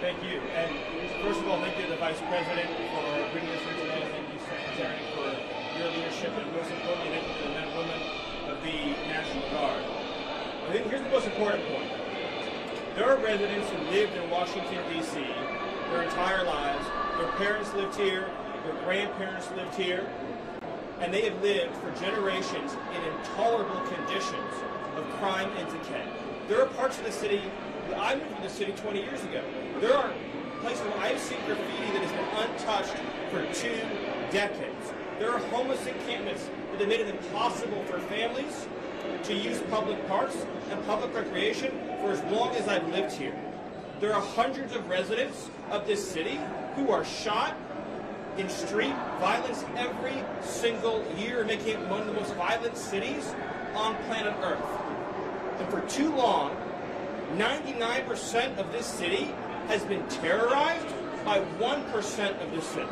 Thank you. And first of all, thank you to the Vice President for bringing us here today. Thank you, Secretary, for your leadership. And most importantly, thank you to the men and women of the National Guard. I think here's the most important point. There are residents who lived in Washington, D.C. their entire lives. Their parents lived here. Their grandparents lived here. And they have lived for generations in intolerable conditions of crime and decay. There are parts of the city. I moved to the city 20 years ago. There are places where I've seen graffiti that has been untouched for 2 decades. There are homeless encampments that have made it impossible for families to use public parks and public recreation for as long as I've lived here. There are hundreds of residents of this city who are shot in street violence every single year, making it one of the most violent cities on planet Earth. And for too long, 99% of this city has been terrorized by 1% of the city.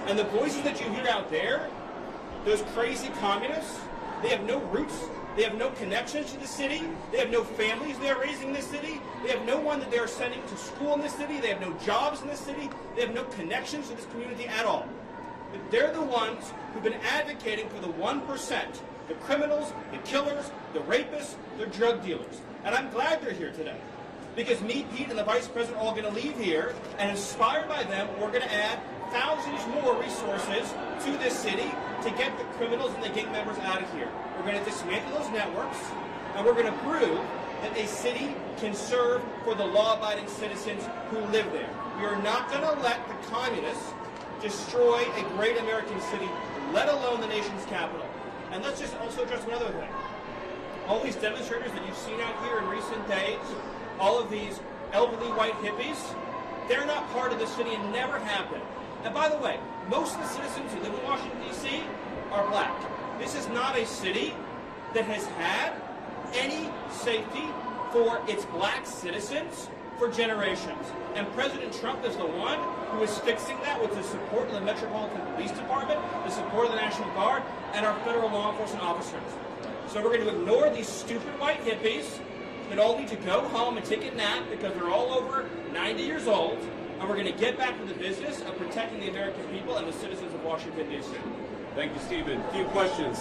And the voices that you hear out there, those crazy communists, they have no roots, they have no connections to the city, they have no families they are raising in this city, they have no one that they are sending to school in this city, they have no jobs in this city, they have no connections to this community at all. But they're the ones who've been advocating for the 1%, the criminals, the killers, the rapists, the drug dealers. And I'm glad they're here today. Because me, Pete, and the Vice President are all going to leave here, and inspired by them, we're going to add thousands more resources to this city to get the criminals and the gang members out of here. We're going to dismantle those networks, and we're going to prove that a city can serve for the law-abiding citizens who live there. We are not going to let the communists destroy a great American city, let alone the nation's capital. And let's just also address one other thing. All these demonstrators that you've seen out here in recent days, all of these elderly white hippies, they're not part of the city and never have been. And by the way, most of the citizens who live in Washington, D.C. are black. This is not a city that has had any safety for its black citizens for generations. And President Trump is the one who is fixing that with the support of the Metropolitan Police Department, the support of the National Guard, and our federal law enforcement officers. So we're going to ignore these stupid white hippies that all need to go home and take a nap because they're all over 90 years old, and we're going to get back to the business of protecting the American people and the citizens of Washington, D.C. Thank you, Stephen. A few questions.